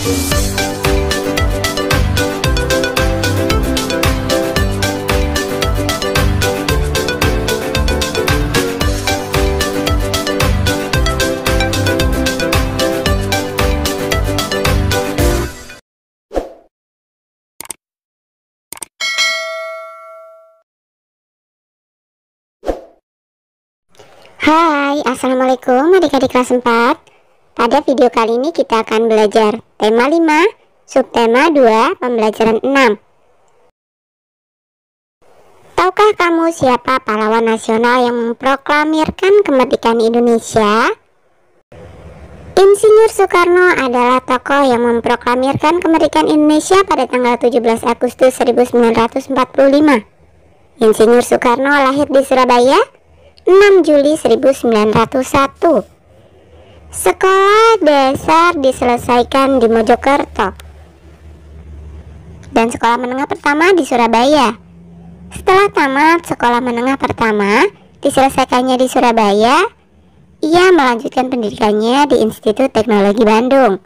Hai, assalamualaikum adik-adik kelas 4. Pada video kali ini kita akan belajar tema 5, subtema 2, pembelajaran 6. Tahukah kamu siapa pahlawan nasional yang memproklamirkan kemerdekaan Indonesia? Insinyur Soekarno adalah tokoh yang memproklamirkan kemerdekaan Indonesia pada tanggal 17 Agustus 1945. Insinyur Soekarno lahir di Surabaya 6 Juli 1901. Sekolah dasar diselesaikan di Mojokerto dan sekolah menengah pertama di Surabaya. Setelah tamat sekolah menengah pertama diselesaikannya di Surabaya, ia melanjutkan pendidikannya di Institut Teknologi Bandung.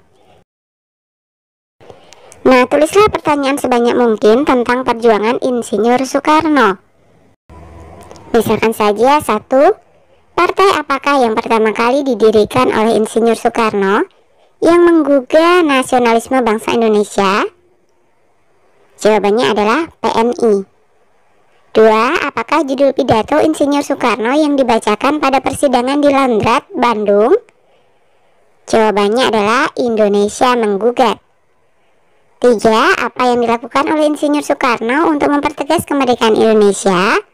Nah, tulislah pertanyaan sebanyak mungkin tentang perjuangan Insinyur Soekarno. Misalkan saja 1. Partai apakah yang pertama kali didirikan oleh Insinyur Soekarno yang menggugah nasionalisme bangsa Indonesia? Jawabannya adalah PNI. 2. Apakah judul pidato Insinyur Soekarno yang dibacakan pada persidangan di Landrat, Bandung? Jawabannya adalah Indonesia Menggugat. 3. Apa yang dilakukan oleh Insinyur Soekarno untuk mempertegas kemerdekaan Indonesia?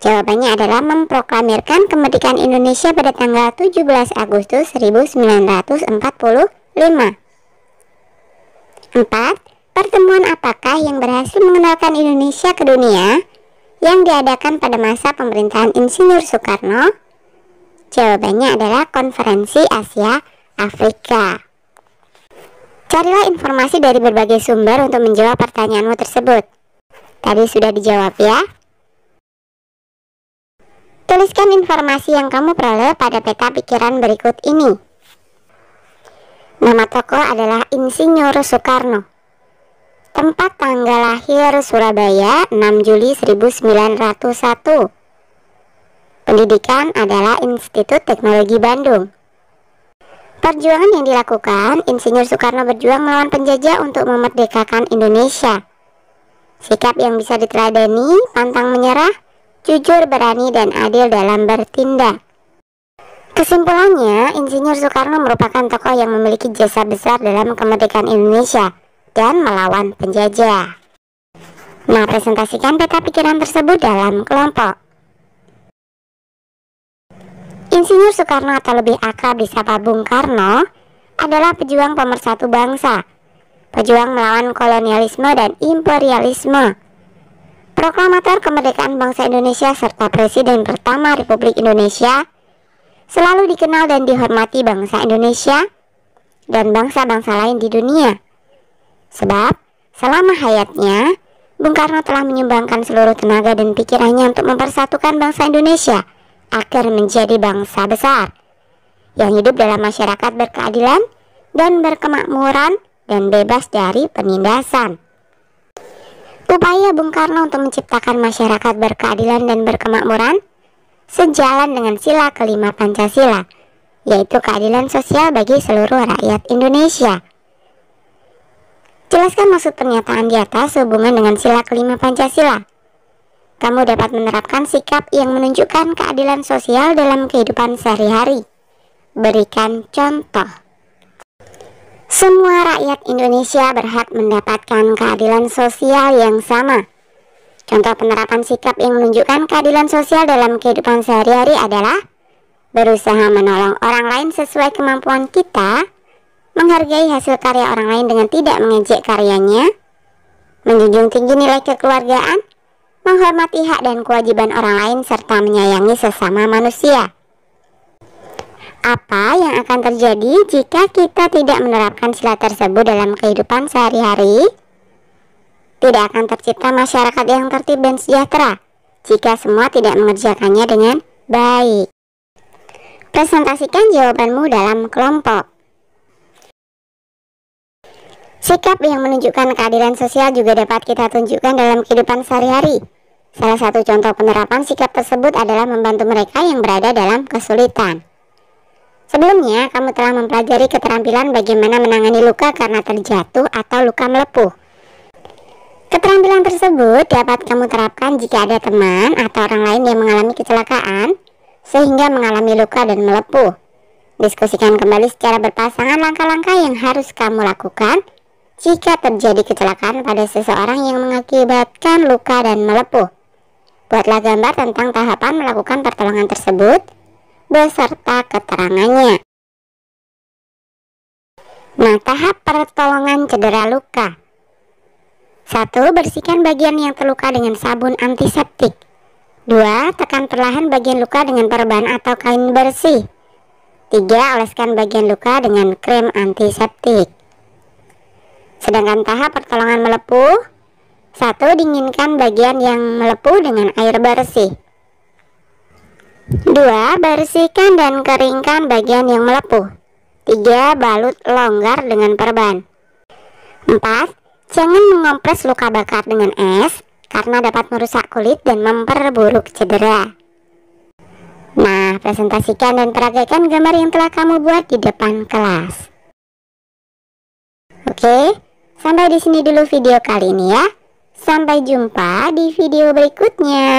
Jawabannya adalah memproklamirkan kemerdekaan Indonesia pada tanggal 17 Agustus 1945. 4. Pertemuan apakah yang berhasil mengenalkan Indonesia ke dunia yang diadakan pada masa pemerintahan Insinyur Soekarno? Jawabannya adalah Konferensi Asia Afrika. Carilah informasi dari berbagai sumber untuk menjawab pertanyaanmu tersebut. Tadi sudah dijawab ya. Tuliskan informasi yang kamu peroleh pada peta pikiran berikut ini. Nama tokoh adalah Insinyur Soekarno. Tempat tanggal lahir Surabaya 6 Juli 1901. Pendidikan adalah Institut Teknologi Bandung. Perjuangan yang dilakukan, Insinyur Soekarno berjuang melawan penjajah untuk memerdekakan Indonesia. Sikap yang bisa diteladani, pantang menyerah, jujur, berani, dan adil dalam bertindak. Kesimpulannya, Insinyur Soekarno merupakan tokoh yang memiliki jasa besar dalam kemerdekaan Indonesia dan melawan penjajah. Nah, presentasikan peta pikiran tersebut dalam kelompok. Insinyur Soekarno atau lebih akrab disapa Bung Karno adalah pejuang pemersatu bangsa, pejuang melawan kolonialisme dan imperialisme, proklamator kemerdekaan bangsa Indonesia serta Presiden pertama Republik Indonesia, selalu dikenal dan dihormati bangsa Indonesia dan bangsa-bangsa lain di dunia. Sebab selama hayatnya, Bung Karno telah menyumbangkan seluruh tenaga dan pikirannya untuk mempersatukan bangsa Indonesia agar menjadi bangsa besar yang hidup dalam masyarakat berkeadilan dan berkemakmuran dan bebas dari penindasan. Upaya Bung Karno untuk menciptakan masyarakat berkeadilan dan berkemakmuran sejalan dengan sila kelima Pancasila, yaitu keadilan sosial bagi seluruh rakyat Indonesia. Jelaskan maksud pernyataan di atas sehubungan dengan sila kelima Pancasila. Kamu dapat menerapkan sikap yang menunjukkan keadilan sosial dalam kehidupan sehari-hari. Berikan contoh. Semua rakyat Indonesia berhak mendapatkan keadilan sosial yang sama. Contoh penerapan sikap yang menunjukkan keadilan sosial dalam kehidupan sehari-hari adalah berusaha menolong orang lain sesuai kemampuan kita, menghargai hasil karya orang lain dengan tidak mengejek karyanya, menjunjung tinggi nilai kekeluargaan, menghormati hak dan kewajiban orang lain, serta menyayangi sesama manusia. Apa yang akan terjadi jika kita tidak menerapkan sila tersebut dalam kehidupan sehari-hari? Tidak akan tercipta masyarakat yang tertib dan sejahtera jika semua tidak mengerjakannya dengan baik. Presentasikan jawabanmu dalam kelompok. Sikap yang menunjukkan keadilan sosial juga dapat kita tunjukkan dalam kehidupan sehari-hari. Salah satu contoh penerapan sikap tersebut adalah membantu mereka yang berada dalam kesulitan. Sebelumnya, kamu telah mempelajari keterampilan bagaimana menangani luka karena terjatuh atau luka melepuh. Keterampilan tersebut dapat kamu terapkan jika ada teman atau orang lain yang mengalami kecelakaan sehingga mengalami luka dan melepuh. Diskusikan kembali secara berpasangan langkah-langkah yang harus kamu lakukan jika terjadi kecelakaan pada seseorang yang mengakibatkan luka dan melepuh. Buatlah gambar tentang tahapan melakukan pertolongan tersebut beserta keterangannya. Nah, tahap pertolongan cedera luka. 1. Bersihkan bagian yang terluka dengan sabun antiseptik. 2. Tekan perlahan bagian luka dengan perban atau kain bersih. 3. Oleskan bagian luka dengan krim antiseptik. Sedangkan tahap pertolongan melepuh, 1. Dinginkan bagian yang melepuh dengan air bersih. 2. Bersihkan dan keringkan bagian yang melepuh. 3. Balut longgar dengan perban. 4. Jangan mengompres luka bakar dengan es karena dapat merusak kulit dan memperburuk cedera. Nah, presentasikan dan peragakan gambar yang telah kamu buat di depan kelas. Oke. Sampai di sini dulu video kali ini ya. Sampai jumpa di video berikutnya.